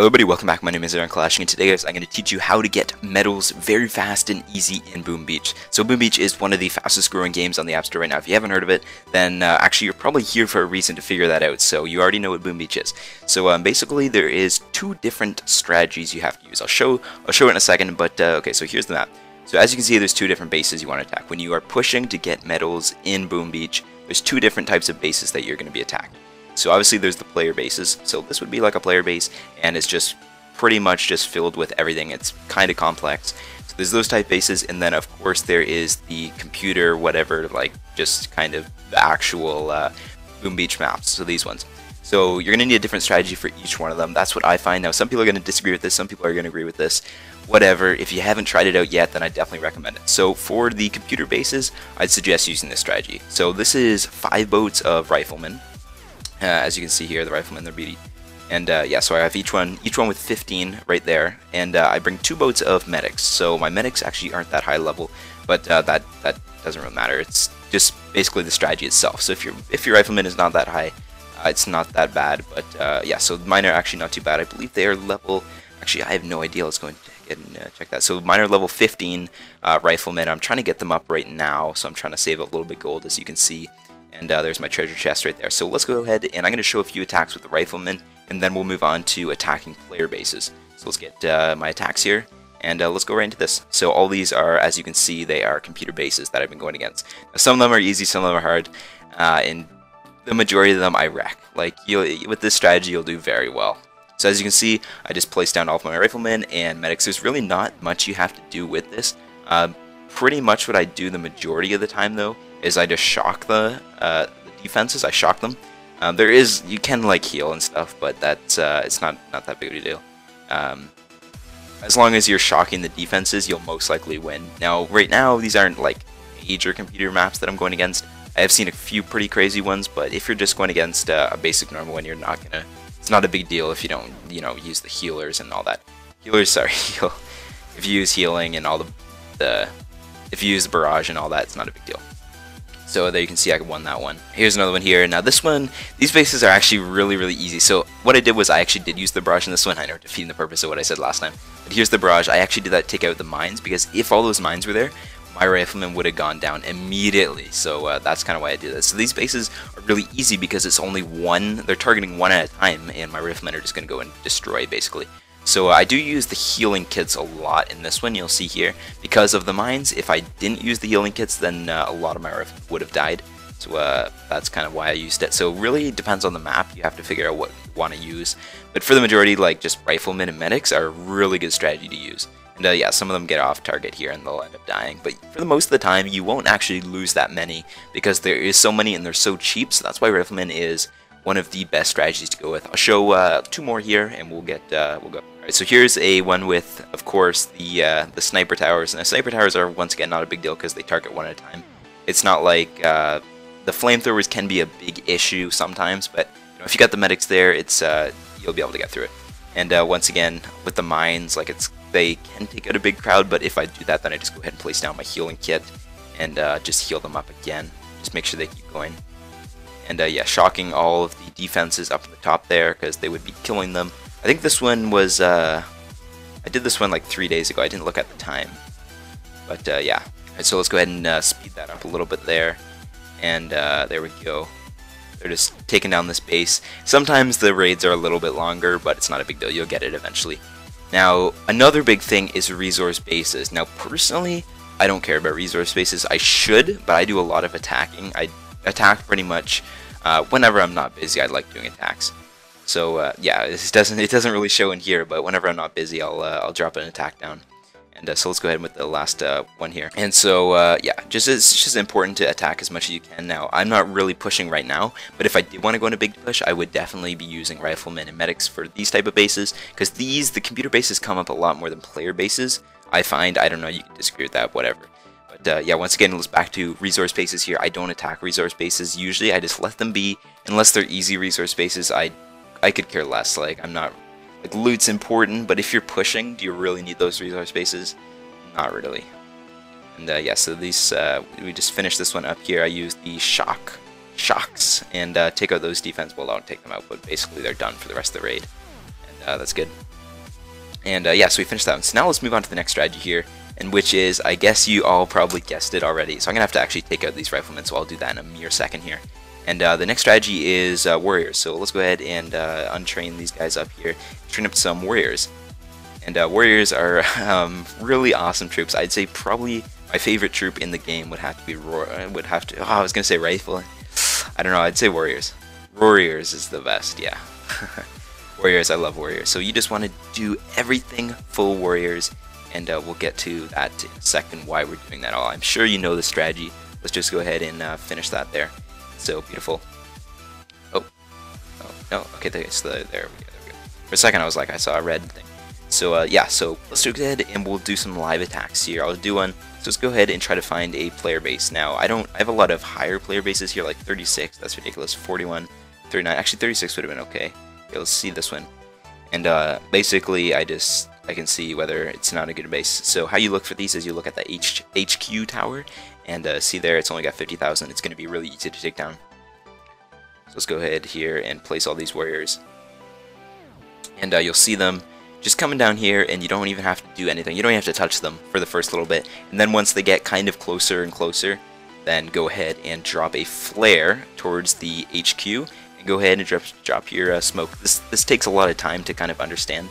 Hello everybody, welcome back. My name is Aaron Clashing, and today guys I'm going to teach you how to get medals very fast and easy in Boom Beach. So Boom Beach is one of the fastest growing games on the App Store right now. If you haven't heard of it, then actually you're probably here for a reason to figure that out, so you already know what Boom Beach is. So basically there is two different strategies you have to use. I'll show it in a second, but okay, so here's the map. So as you can see, there's two different bases you want to attack. When you are pushing to get medals in Boom Beach, there's two different types of bases that you're going to be attacked. So obviously there's the player bases, so this would be like a player base, and it's just pretty much just filled with everything. It's kind of complex. So there's those type bases, and then of course there is the computer, whatever, like just kind of the actual Boom Beach maps, so these ones. So you're going to need a different strategy for each one of them. That's what I find. Now some people are going to disagree with this, some people are going to agree with this. Whatever, if you haven't tried it out yet, then I definitely recommend it. So for the computer bases, I'd suggest using this strategy. So this is 5 boats of riflemen. As you can see here, the riflemen, they're beauty. And yeah, so I have each one with 15 right there, and I bring 2 boats of medics. So my medics actually aren't that high level, but that doesn't really matter. It's just basically the strategy itself. So if your rifleman is not that high, it's not that bad. But yeah, so mine are actually not too bad. I believe they are level. Actually, I have no idea. Let's go and check that. So mine are level 15 riflemen. I'm trying to get them up right now, so I'm trying to save a little bit gold, as you can see. And there's my treasure chest right there. So let's go ahead, and I'm going to show a few attacks with the riflemen, and then we'll move on to attacking player bases. So let's get my attacks here, and let's go right into this. So all these are, as you can see, they are computer bases that I've been going against. Now, some of them are easy, some of them are hard, and the majority of them I wreck. Like, with this strategy, you'll do very well. So as you can see, I just placed down all of my riflemen and medics. There's really not much you have to do with this. Pretty much what I do the majority of the time, though, is I just shock the defenses. I shock them. You can like heal and stuff, but that's it's not that big of a deal. As long as you're shocking the defenses, you'll most likely win. Now, right now, these aren't like major computer maps that I'm going against. I have seen a few pretty crazy ones, but if you're just going against a basic normal one, you're not gonna. It's not a big deal if you don't, use the healers and all that. If you use healing and all if you use the barrage and all that, it's not a big deal. So there you can see I won that one. Here's another one here. Now this one, these bases are actually really easy. So what I did was I actually did use the barrage in this one. I know, defeating the purpose of what I said last time. But here's the barrage. I actually did that to take out the mines, because if all those mines were there, my rifleman would have gone down immediately. So that's kind of why I did this. So these bases are really easy because it's only one. They're targeting one at a time, and my riflemen are just going to go and destroy, basically. So I do use the healing kits a lot in this one, you'll see here. Because of the mines, if I didn't use the healing kits, then a lot of my riflemen would have died. So that's kind of why I used it. So really, it depends on the map. You have to figure out what you want to use. But for the majority, like just riflemen and medics are a really good strategy to use. And yeah, some of them get off target here and they'll end up dying. But for the most of the time, you won't actually lose that many, because there is so many and they're so cheap. So that's why riflemen is one of the best strategies to go with. I'll show 2 more here, and we'll go. Alright, so here's a one with, of course, the sniper towers. And the sniper towers are, once again, not a big deal because they target one at a time. It's not like the flamethrowers can be a big issue sometimes, but if you got the medics there, it's you'll be able to get through it. And once again, with the mines, like they can take out a big crowd, but if I do that, then I just go ahead and place down my healing kit and just heal them up again. Just make sure they keep going. And yeah, shocking all of the defenses up at the top there, because they would be killing them. I think this one was, I did this one like 3 days ago. I didn't look at the time. But yeah. Alright, so let's go ahead and speed that up a little bit there. And there we go. They're just taking down this base. Sometimes the raids are a little bit longer, but it's not a big deal. You'll get it eventually. Now, another big thing is resource bases. Now, personally, I don't care about resource bases. I should, but I do a lot of attacking. I attack pretty much whenever I'm not busy. I like doing attacks. So yeah, it doesn't really show in here, but whenever I'm not busy, I'll drop an attack down. And so let's go ahead with the last one here. And so yeah, it's just important to attack as much as you can. Now, I'm not really pushing right now, but if I did want to go in a big push, I would definitely be using riflemen and medics for these type of bases, because the computer bases come up a lot more than player bases. I find, I don't know, you can disagree with that, whatever. But yeah, once again, let's back to resource bases here. I don't attack resource bases usually. I just let them be. Unless they're easy resource bases, I could care less. Like, I'm not, like, loot's important, but if you're pushing, do you really need those resource bases? Not really. And yeah, so these we just finished this one up here. I used the shocks and take out those defense. Well, I don't take them out, but basically they're done for the rest of the raid, and that's good. And yeah, so we finished that one. So now let's move on to the next strategy here, and which is, I guess you all probably guessed it already, so I'm going to have to actually take out these riflemen, so I'll do that in a mere second here. And the next strategy is warriors, so let's go ahead and untrain these guys up here, train up some warriors. And warriors are really awesome troops. I'd say probably my favorite troop in the game would have to be I was going to say rifle. I don't know, I'd say warriors. Warriors is the best, yeah. Warriors, I love warriors. So you just want to do everything full warriors, and we'll get to that in a second why we're doing that all. I'm sure you know the strategy. Let's just go ahead and finish that there. So beautiful. Oh no, okay, there we go. For a second I was like, I saw a red thing. So yeah, so let's go ahead and we'll do some live attacks here. I'll do one. So let's go ahead and try to find a player base. Now I have a lot of higher player bases here, like 36. That's ridiculous. 41, 39. Actually 36 would have been okay. Okay, let's see this one. And basically I can see whether it's not a good base. So how you look for these is you look at the HQ tower, and see there it's only got 50,000. It's going to be really easy to take down. So let's go ahead here and place all these warriors. And you'll see them just coming down here, and you don't even have to do anything. You don't even have to touch them for the first little bit. And then once they get kind of closer and closer, then go ahead and drop a flare towards the HQ, and go ahead and drop your smoke. This takes a lot of time to kind of understand.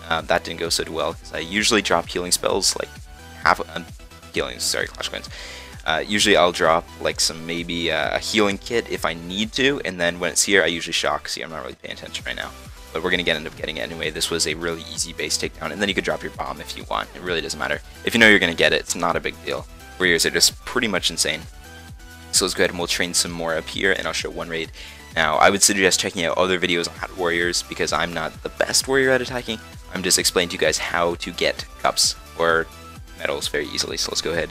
That didn't go so well, because I usually drop healing spells, like Clash Coins. Usually I'll drop like maybe a healing kit if I need to, and then when it's here I usually shock. See, I'm not really paying attention right now. But we're going to end up getting it anyway. This was a really easy base takedown, and then you could drop your bomb if you want. It really doesn't matter. If you know you're going to get it, it's not a big deal. Warriors are just pretty much insane. So let's go ahead and we'll train some more up here, and I'll show one raid. Now, I would suggest checking out other videos on warriors, because I'm not the best warrior at attacking. I'm just explaining to you guys how to get cups or medals very easily. So let's go ahead,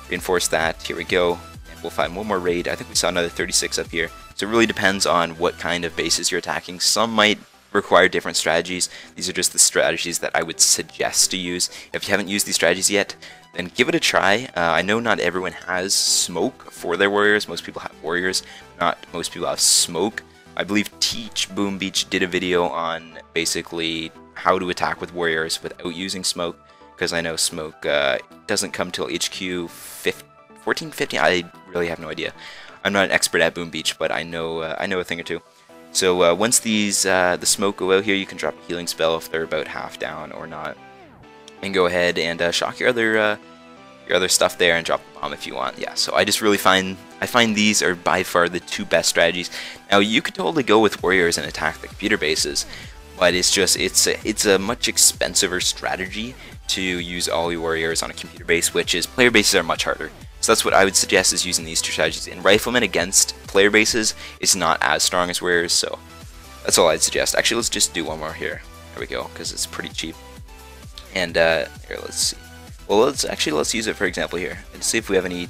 reinforce that. Here we go. And we'll find one more raid. I think we saw another 36 up here. So it really depends on what kind of bases you're attacking. Some might require different strategies. These are just the strategies that I would suggest to use. If you haven't used these strategies yet, then give it a try. I know not everyone has smoke for their warriors. Most people have warriors, not most people have smoke. I believe Teach Boom Beach did a video on basically how to attack with warriors without using smoke, because I know smoke doesn't come till HQ 14, 15. I really have no idea. I'm not an expert at Boom Beach, but I know a thing or two. So once these the smoke go out here, you can drop a healing spell if they're about half down or not, and go ahead and shock your other stuff there and drop the bomb if you want. Yeah, so I find these are by far the two best strategies. Now you could totally go with warriors and attack the computer bases, but it's a much expensiver strategy to use all your warriors on a computer base, which is player bases are much harder. So that's what I would suggest, is using these two strategies. And riflemen against player bases is not as strong as warriors, so that's all I'd suggest. Actually, let's just do one more here. There we go, because it's pretty cheap. And here, let's see. Well, let's use it for example here, and see if we have any.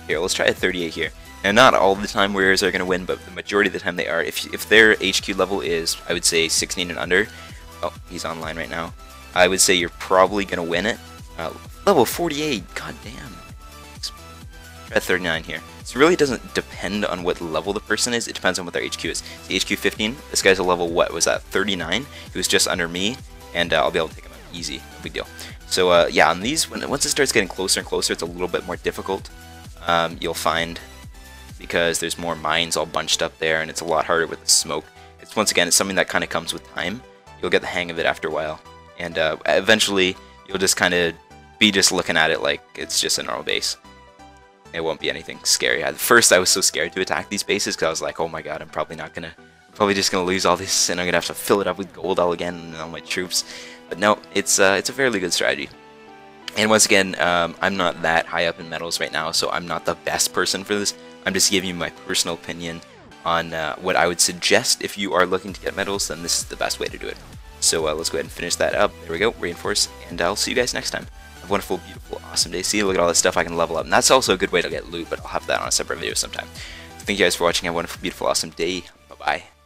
Here, let's try a 38 here. Now, not all the time warriors are going to win, but the majority of the time they are. If their HQ level is, I would say, 16 and under. Oh, he's online right now. I would say you're probably going to win it. Level 48, god damn. Try 39 here. So it really doesn't depend on what level the person is, it depends on what their HQ is. The HQ 15, this guy's a level, what was that, 39? He was just under me, and I'll be able to take him out easy, no big deal. So yeah, on these, once it starts getting closer and closer, it's a little bit more difficult, you'll find, because there's more mines all bunched up there, and it's a lot harder with the smoke. It's, once again, it's something that kind of comes with time. You'll get the hang of it after a while, and eventually you'll just kind of be just looking at it like it's just a normal base. It won't be anything scary. At first I was so scared to attack these bases, because I was like, oh my god, I'm probably just gonna lose all this, and I'm gonna have to fill it up with gold all again and all my troops. But no, it's a fairly good strategy. And once again, I'm not that high up in medals right now, so I'm not the best person for this. I'm just giving you my personal opinion on what I would suggest. If you are looking to get medals, then this is the best way to do it. So let's go ahead and finish that up. There we go, reinforce, and I'll see you guys next time. Have a wonderful, beautiful, awesome day. See, look at all this stuff I can level up, and that's also a good way to get loot, but I'll have that on a separate video sometime. So thank you guys for watching. Have a wonderful, beautiful, awesome day. Bye-bye.